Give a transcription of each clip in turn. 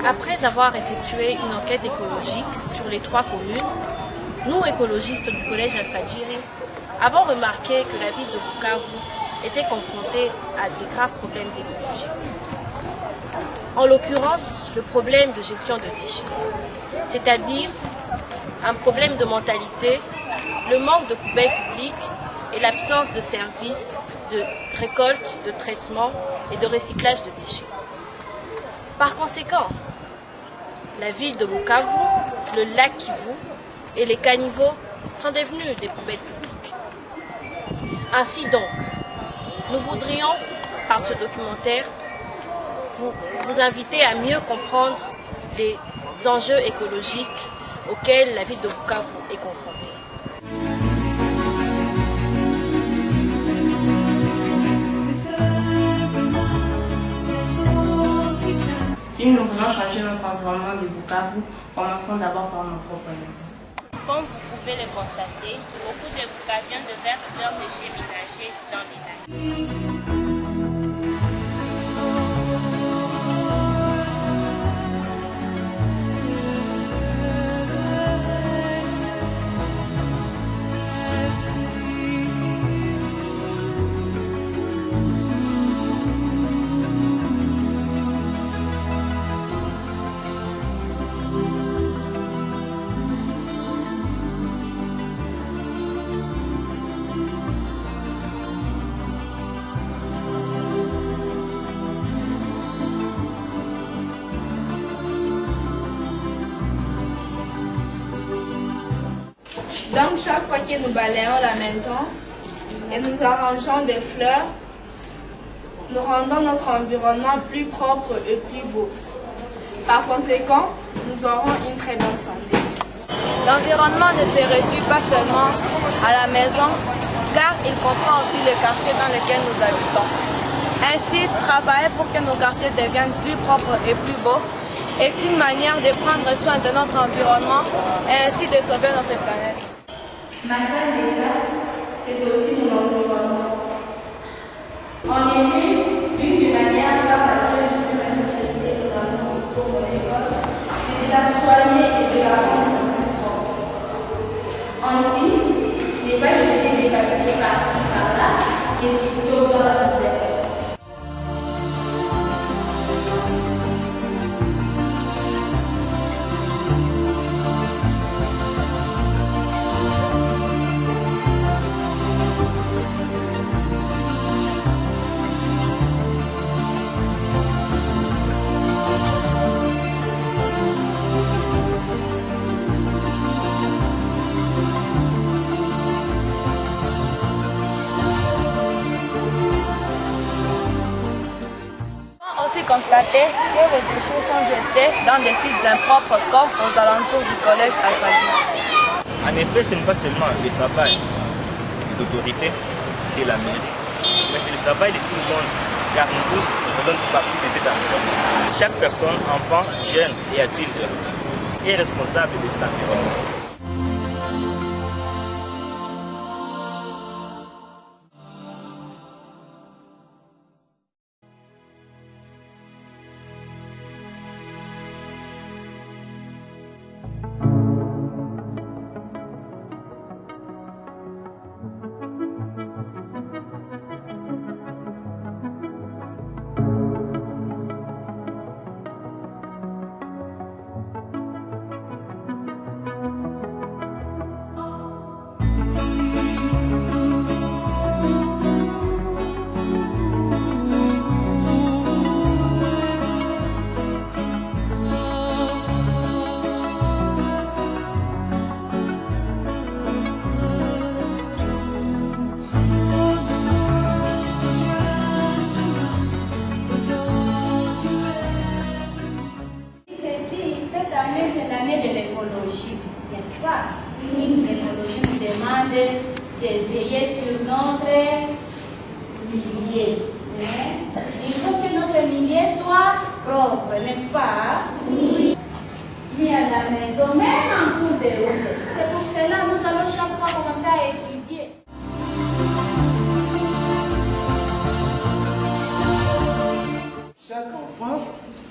Après avoir effectué une enquête écologique sur les 3 communes, nous, écologistes du collège Al-Fadjiri, avons remarqué que la ville de Bukavu était confrontée à des graves problèmes écologiques. En l'occurrence, le problème de gestion de déchets, c'est-à-dire un problème de mentalité, le manque de poubelles publiques et l'absence de services de récolte, de traitement et de recyclage de déchets. Par conséquent, la ville de Bukavu, le lac Kivu et les caniveaux sont devenus des poubelles publiques. Ainsi donc, nous voudrions, par ce documentaire, vous inviter à mieux comprendre les enjeux écologiques auxquels la ville de Bukavu est confrontée. Si nous voulons changer notre environnement de Bukavu, commençons d'abord par nos propres maisons. Comme vous pouvez le constater, beaucoup de Bukaviens déversent leurs déchets ménagers dans les lacs. Donc chaque fois que nous balayons la maison et nous arrangeons des fleurs, nous rendons notre environnement plus propre et plus beau. Par conséquent, nous aurons une très bonne santé. L'environnement ne se réduit pas seulement à la maison, car il comprend aussi le quartier dans lequel nous habitons. Ainsi, travailler pour que nos quartiers deviennent plus propres et plus beaux est une manière de prendre soin de notre environnement et ainsi de sauver notre planète. Ma salle de classe, c'est aussi mon environnement. En effet, une des manières par laquelle je peux manifester mon amour pour mon école, c'est de la soigner et de la rendre plus forte. Ainsi, ne pas jeter des papiers par-ci par-là, et plutôt dans la poubelle. Constater que les déchets sont jetés dans des sites impropres comme aux alentours du collège Al-Fadjiri. En effet, ce n'est pas seulement le travail des autorités de la mairie, mais c'est le travail de tout le monde, car nous tous faisons partie de cet environnement. Chaque personne, enfant, jeune et adulte, est responsable de cet environnement.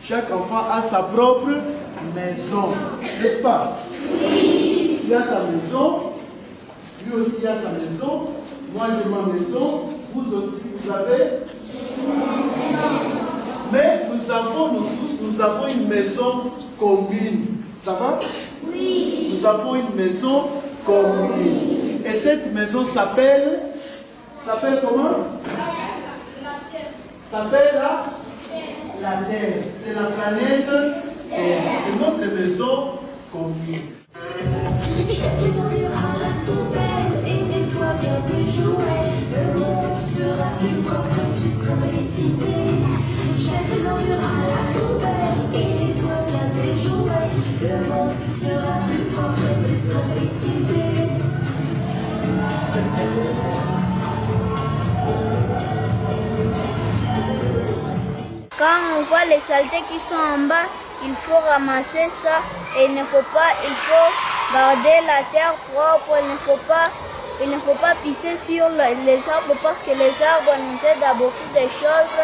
Chaque enfant a sa propre maison, n'est-ce pas? Oui. Tu as ta maison, lui aussi a sa maison, moi j'ai ma maison, vous aussi vous avez. Mais nous avons une maison commune. Ça va? Oui. Nous avons une maison commune. Et cette maison s'appelle comment? S'appelle la Terre. C'est la planète Terre. C'est notre maison commune. Je vais endurer la poubelle et nettoie bien tes jouets. Le monde sera plus propre quand tu seras décidé. Je vais endurer la poubelle et nettoie bien tes jouets. Le monde sera plus propre quand tu seras décidé. Quand on voit les saletés qui sont en bas, il faut ramasser ça et il faut garder la terre propre, il ne faut pas pisser sur les arbres parce que les arbres nous aident à beaucoup de choses.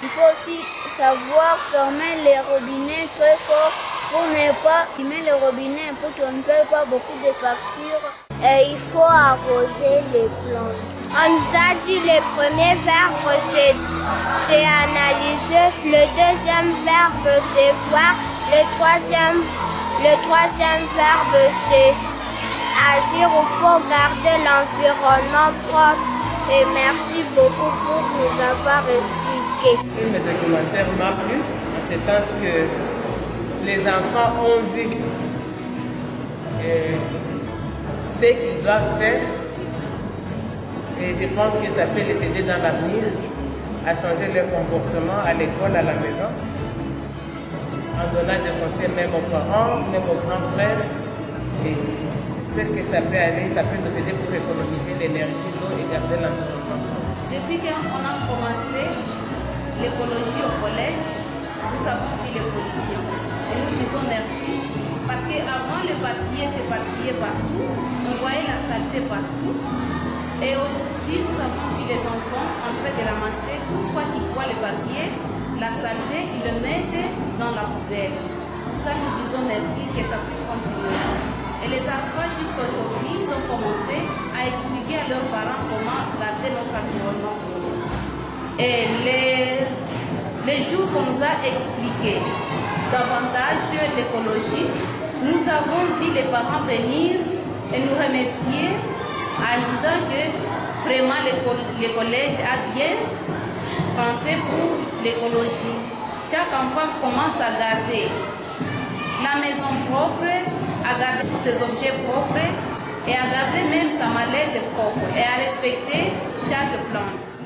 Il faut aussi savoir fermer les robinets très fort pour ne pas allumer les robinets pour qu'on ne paye pas beaucoup de factures. Il faut arroser les plantes. On nous a dit le premier verbe c'est analyser, le deuxième verbe c'est voir, le troisième verbe c'est agir. Il faut garder l'environnement propre. Et merci beaucoup pour nous avoir expliqué. Le documentaire m'a plu, en ce sens que les enfants ont vu ce qu'ils doivent faire. Et je pense que ça peut les aider dans l'avenir à changer leur comportement à l'école, à la maison, en donnant des conseils même aux parents, même aux grands frères. Et j'espère que ça peut aller, ça peut nous aider pour économiser l'énergie, l'eau et garder l'environnement. Depuis qu'on a commencé l'écologie au collège, nous avons vu l'évolution. Et nous disons merci. Parce qu'avant, le papier s'éparpillait partout, on voyait la saleté partout. Et aussi, nous avons vu les enfants en train de ramasser, toutefois qu'ils voient le papier, la saleté, ils le mettent dans la poubelle. Pour ça, nous disons merci, que ça puisse continuer. Et les enfants, jusqu'aujourd'hui, ils ont commencé à expliquer à leurs parents comment garder notre environnement. Et les jours qu'on nous a expliqué davantage l'écologie, nous avons vu les parents venir et nous remercier en disant que vraiment le collège a bien pensé pour l'écologie. Chaque enfant commence à garder la maison propre, à garder ses objets propres et à garder même sa mallette propre et à respecter chaque plante.